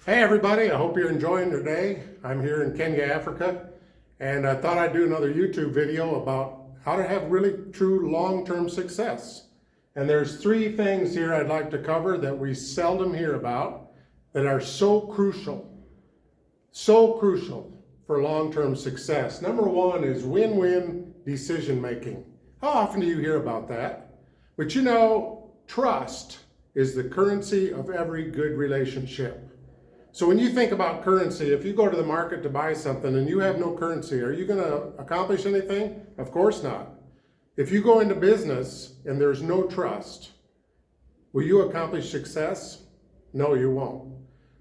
Hey everybody, I hope you're enjoying your day. I'm here in Kenya, Africa, and I thought I'd do another YouTube video about how to have really true long-term success. And there's three things here I'd like to cover that we seldom hear about that are so crucial for long-term success. Number one is win-win decision making. How often do you hear about that? But you know, trust is the currency of every good relationship. So when you think about currency, if you go to the market to buy something and you have no currency, are you going to accomplish anything? Of course not. If you go into business and there's no trust, will you accomplish success? No, you won't.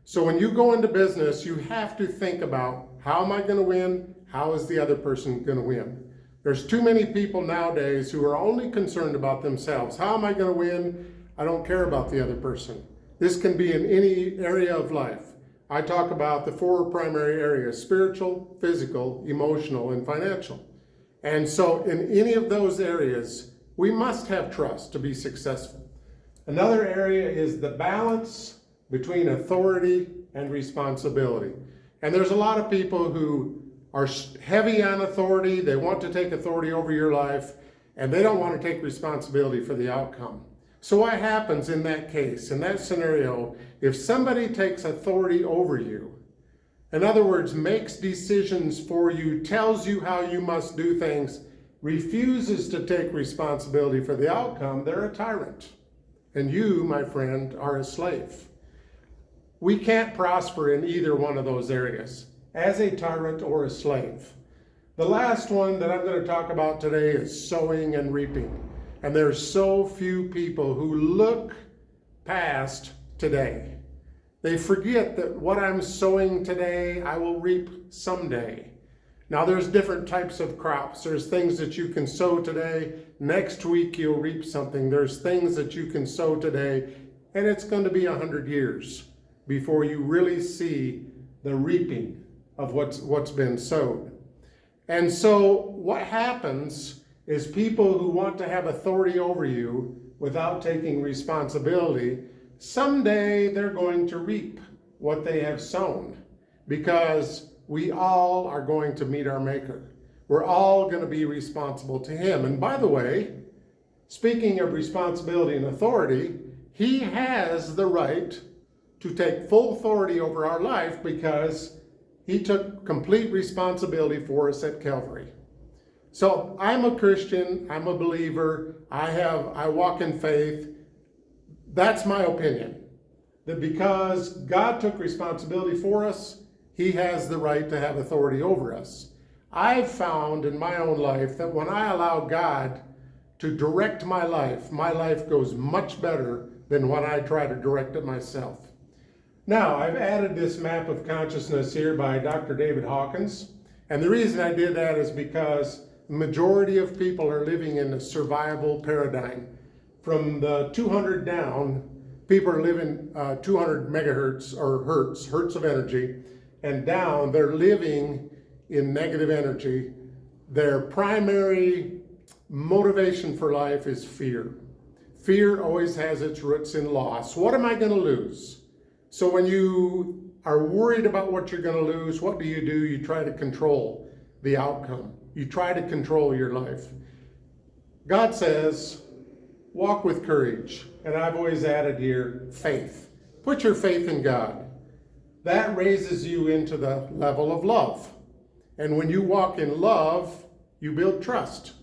So when you go into business, you have to think about, how am I going to win? How is the other person going to win? There's too many people nowadays who are only concerned about themselves. How am I going to win? I don't care about the other person. This can be in any area of life. I talk about the four primary areas: spiritual, physical, emotional, and financial. And so in any of those areas, we must have trust to be successful. Another area is the balance between authority and responsibility. And there's a lot of people who are heavy on authority. They want to take authority over your life, and they don't want to take responsibility for the outcome. So what happens in that case, in that scenario, if somebody takes authority over you, in other words, makes decisions for you, tells you how you must do things, refuses to take responsibility for the outcome, they're a tyrant. And you, my friend, are a slave. We can't prosper in either one of those areas, as a tyrant or a slave. The last one that I'm going to talk about today is sowing and reaping. And there's so few people who look past today. They forget that what I'm sowing today, I will reap someday. Now there's different types of crops. There's things that you can sow today. Next week you'll reap something. There's things that you can sow today, and it's going to be 100 years before you really see the reaping of what's been sowed. And so what happens is people who want to have authority over you without taking responsibility, someday they're going to reap what they have sown, because we all are going to meet our Maker. We're all going to be responsible to Him. And by the way, speaking of responsibility and authority, He has the right to take full authority over our life because He took complete responsibility for us at Calvary. So I'm a Christian, I'm a believer, I walk in faith. That's my opinion. That because God took responsibility for us, He has the right to have authority over us. I've found in my own life that when I allow God to direct my life goes much better than when I try to direct it myself. Now, I've added this map of consciousness here by Dr. David Hawkins. And the reason I did that is because the majority of people are living in a survival paradigm. From the 200 down, people are living 200 megahertz or hertz of energy, and down, they're living in negative energy. Their primary motivation for life is fear. Fear always has its roots in loss. What am I going to lose? So when you are worried about what you're going to lose, what do? You try to control the outcome. You try to control your life. God says, walk with courage. And I've always added here, faith. Put your faith in God. That raises you into the level of love. And when you walk in love, you build trust.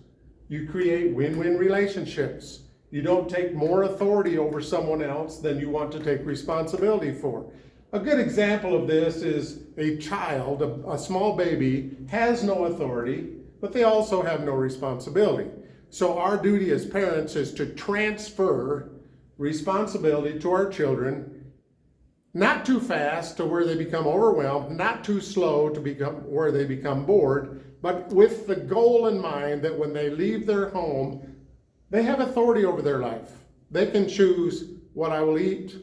You create win-win relationships. You don't take more authority over someone else than you want to take responsibility for. A good example of this is a child, a small baby, has no authority, but they also have no responsibility. So our duty as parents is to transfer responsibility to our children, not too fast to where they become overwhelmed, not too slow to become where they become bored, but with the goal in mind that when they leave their home, they have authority over their life. They can choose what I will eat,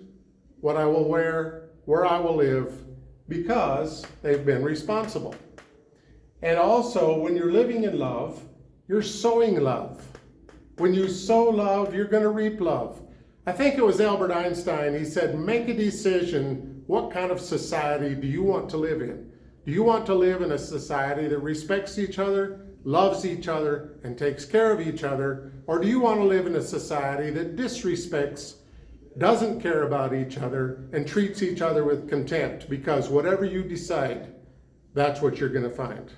what I will wear, where I will live, because they've been responsible. And also, when you're living in love, you're sowing love. When you sow love, you're going to reap love. I think it was Albert Einstein, he said, make a decision what kind of society do you want to live in? Do you want to live in a society that respects each other, loves each other, and takes care of each other? Or do you want to live in a society that disrespects, doesn't care about each other, and treats each other with contempt? Because whatever you decide, that's what you're going to find.